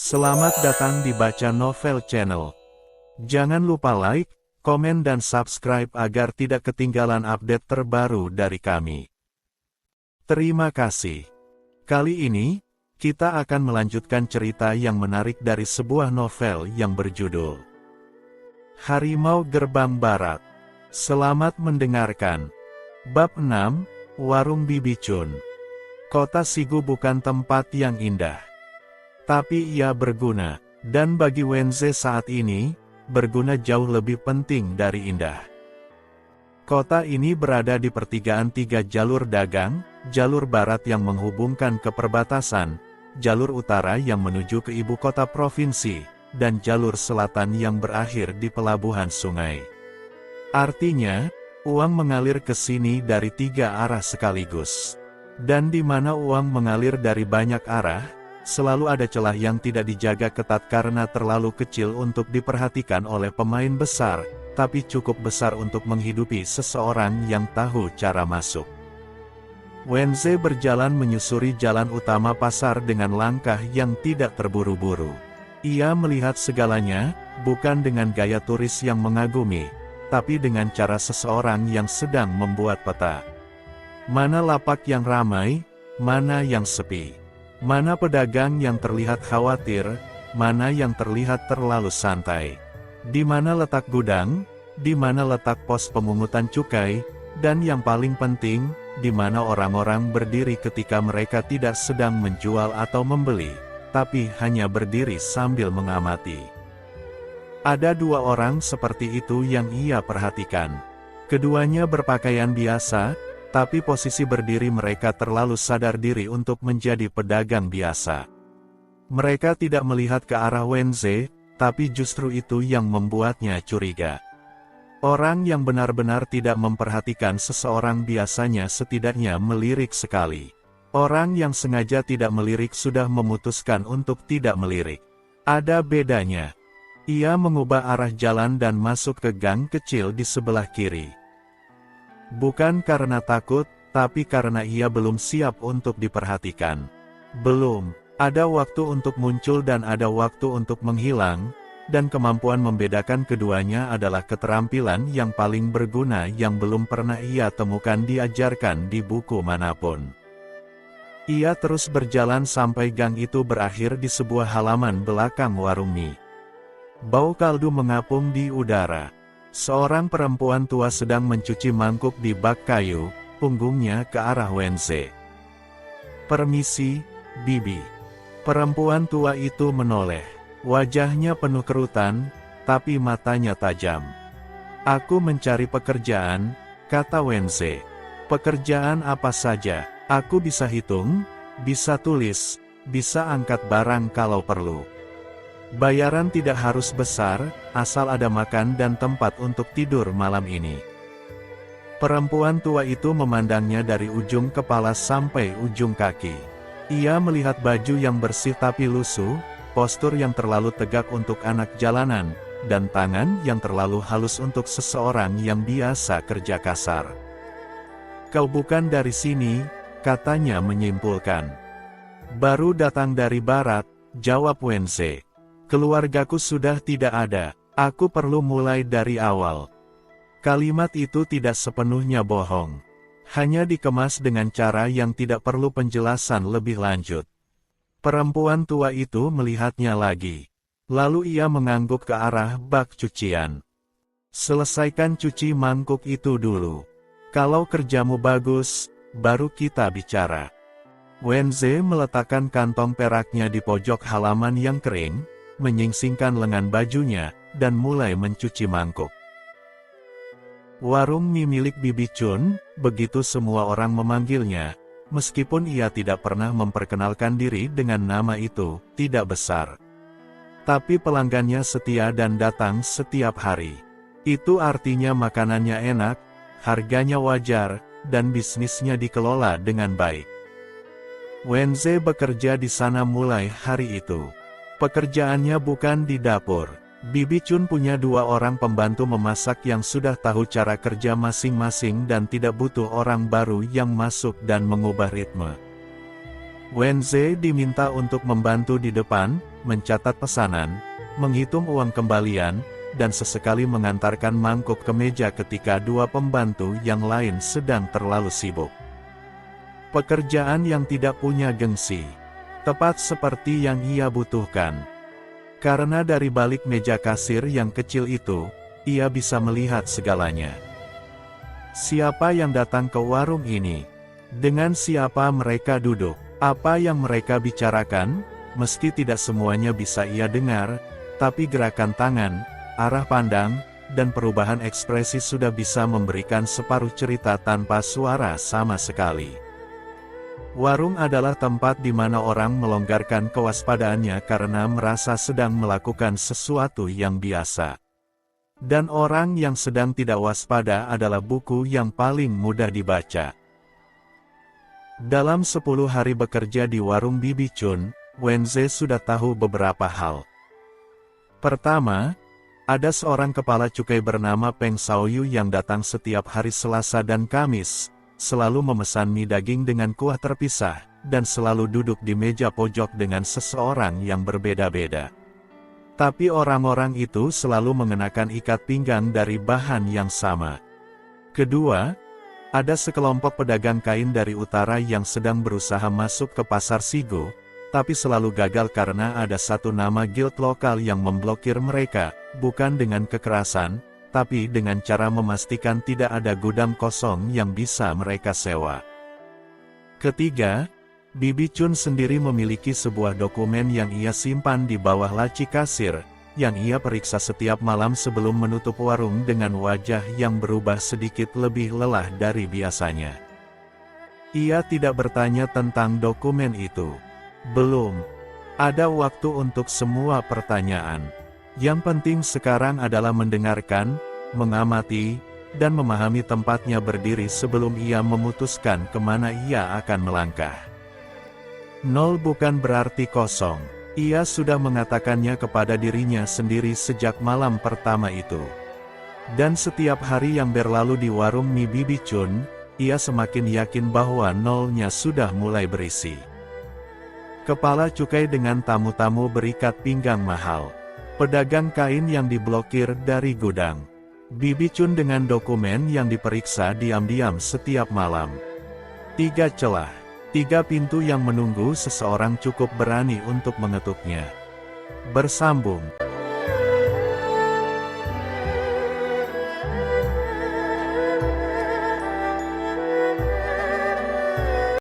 Selamat datang di Baca Novel Channel. Jangan lupa like, komen dan subscribe agar tidak ketinggalan update terbaru dari kami. Terima kasih. Kali ini, kita akan melanjutkan cerita yang menarik dari sebuah novel yang berjudul Harimau Gerbang Barat. Selamat mendengarkan. Bab 6, Warung Bibi Chun. Kota Sigu bukan tempat yang indah, tapi ia berguna, dan bagi Wenze saat ini, berguna jauh lebih penting dari indah. Kota ini berada di pertigaan 3 jalur dagang, jalur barat yang menghubungkan ke perbatasan, jalur utara yang menuju ke ibu kota provinsi, dan jalur selatan yang berakhir di pelabuhan sungai. Artinya, uang mengalir ke sini dari 3 arah sekaligus. Dan di mana uang mengalir dari banyak arah, selalu ada celah yang tidak dijaga ketat karena terlalu kecil untuk diperhatikan oleh pemain besar, tapi cukup besar untuk menghidupi seseorang yang tahu cara masuk. Wenze berjalan menyusuri jalan utama pasar dengan langkah yang tidak terburu-buru. Ia melihat segalanya, bukan dengan gaya turis yang mengagumi, tapi dengan cara seseorang yang sedang membuat peta. Mana lapak yang ramai, mana yang sepi. Mana pedagang yang terlihat khawatir, mana yang terlihat terlalu santai. Di mana letak gudang, di mana letak pos pemungutan cukai, dan yang paling penting, di mana orang-orang berdiri ketika mereka tidak sedang menjual atau membeli, tapi hanya berdiri sambil mengamati. Ada 2 orang seperti itu yang ia perhatikan. Keduanya berpakaian biasa, tapi posisi berdiri mereka terlalu sadar diri untuk menjadi pedagang biasa. Mereka tidak melihat ke arah Wenze, tapi justru itu yang membuatnya curiga. Orang yang benar-benar tidak memperhatikan seseorang biasanya setidaknya melirik sekali. Orang yang sengaja tidak melirik sudah memutuskan untuk tidak melirik. Ada bedanya. Ia mengubah arah jalan dan masuk ke gang kecil di sebelah kiri. Bukan karena takut, tapi karena ia belum siap untuk diperhatikan. Belum, ada waktu untuk muncul dan ada waktu untuk menghilang, dan kemampuan membedakan keduanya adalah keterampilan yang paling berguna yang belum pernah ia temukan diajarkan di buku manapun. Ia terus berjalan sampai gang itu berakhir di sebuah halaman belakang warung mie. Bau kaldu mengapung di udara. Seorang perempuan tua sedang mencuci mangkuk di bak kayu, punggungnya ke arah Wenze. "Permisi, Bibi." Perempuan tua itu menoleh. Wajahnya penuh kerutan, tapi matanya tajam. "Aku mencari pekerjaan," kata Wenze. "Pekerjaan apa saja? Aku bisa hitung, bisa tulis, bisa angkat barang kalau perlu. Bayaran tidak harus besar, asal ada makan dan tempat untuk tidur malam ini." Perempuan tua itu memandangnya dari ujung kepala sampai ujung kaki. Ia melihat baju yang bersih tapi lusuh, postur yang terlalu tegak untuk anak jalanan, dan tangan yang terlalu halus untuk seseorang yang biasa kerja kasar. "Kau bukan dari sini," katanya menyimpulkan. "Baru datang dari barat," jawab Wenze. "Keluargaku sudah tidak ada, aku perlu mulai dari awal." Kalimat itu tidak sepenuhnya bohong. Hanya dikemas dengan cara yang tidak perlu penjelasan lebih lanjut. Perempuan tua itu melihatnya lagi. Lalu ia mengangguk ke arah bak cucian. "Selesaikan cuci mangkuk itu dulu. Kalau kerjamu bagus, baru kita bicara." Wenze meletakkan kantong peraknya di pojok halaman yang kering, menyingsingkan lengan bajunya, dan mulai mencuci mangkuk. Warung mie milik Bibi Chun, begitu semua orang memanggilnya, meskipun ia tidak pernah memperkenalkan diri dengan nama itu, tidak besar. Tapi pelanggannya setia dan datang setiap hari. Itu artinya makanannya enak, harganya wajar, dan bisnisnya dikelola dengan baik. Wenze bekerja di sana mulai hari itu. Pekerjaannya bukan di dapur. Bibi Chun punya 2 orang pembantu memasak yang sudah tahu cara kerja masing-masing dan tidak butuh orang baru yang masuk dan mengubah ritme. Wenze diminta untuk membantu di depan, mencatat pesanan, menghitung uang kembalian, dan sesekali mengantarkan mangkuk ke meja ketika dua pembantu yang lain sedang terlalu sibuk. Pekerjaan yang tidak punya gengsi, tepat seperti yang ia butuhkan. Karena dari balik meja kasir yang kecil itu, ia bisa melihat segalanya. Siapa yang datang ke warung ini? Dengan siapa mereka duduk? Apa yang mereka bicarakan? Meski tidak semuanya bisa ia dengar, tapi gerakan tangan, arah pandang, dan perubahan ekspresi sudah bisa memberikan separuh cerita tanpa suara sama sekali. Warung adalah tempat di mana orang melonggarkan kewaspadaannya karena merasa sedang melakukan sesuatu yang biasa. Dan orang yang sedang tidak waspada adalah buku yang paling mudah dibaca. Dalam 10 hari bekerja di warung Bibi Chun, Wenze sudah tahu beberapa hal. Pertama, ada seorang kepala cukai bernama Peng Xiaoyu yang datang setiap hari Selasa dan Kamis, selalu memesan mie daging dengan kuah terpisah, dan selalu duduk di meja pojok dengan seseorang yang berbeda-beda. Tapi orang-orang itu selalu mengenakan ikat pinggang dari bahan yang sama. Kedua, ada sekelompok pedagang kain dari utara yang sedang berusaha masuk ke pasar Sigo, tapi selalu gagal karena ada satu nama guild lokal yang memblokir mereka, bukan dengan kekerasan, tapi dengan cara memastikan tidak ada gudang kosong yang bisa mereka sewa. Ketiga, Bibi Chun sendiri memiliki sebuah dokumen yang ia simpan di bawah laci kasir, yang ia periksa setiap malam sebelum menutup warung dengan wajah yang berubah sedikit lebih lelah dari biasanya. Ia tidak bertanya tentang dokumen itu. Belum. Ada waktu untuk semua pertanyaan. Yang penting sekarang adalah mendengarkan, mengamati, dan memahami tempatnya berdiri sebelum ia memutuskan kemana ia akan melangkah. Nol bukan berarti kosong. Ia sudah mengatakannya kepada dirinya sendiri sejak malam pertama itu. Dan setiap hari yang berlalu di warung mie Bibi Chun, ia semakin yakin bahwa nolnya sudah mulai berisi. Kepala cukai dengan tamu-tamu berikat pinggang mahal. Pedagang kain yang diblokir dari gudang. Bibi Chun dengan dokumen yang diperiksa diam-diam setiap malam. 3 celah. 3 pintu yang menunggu seseorang cukup berani untuk mengetuknya. Bersambung.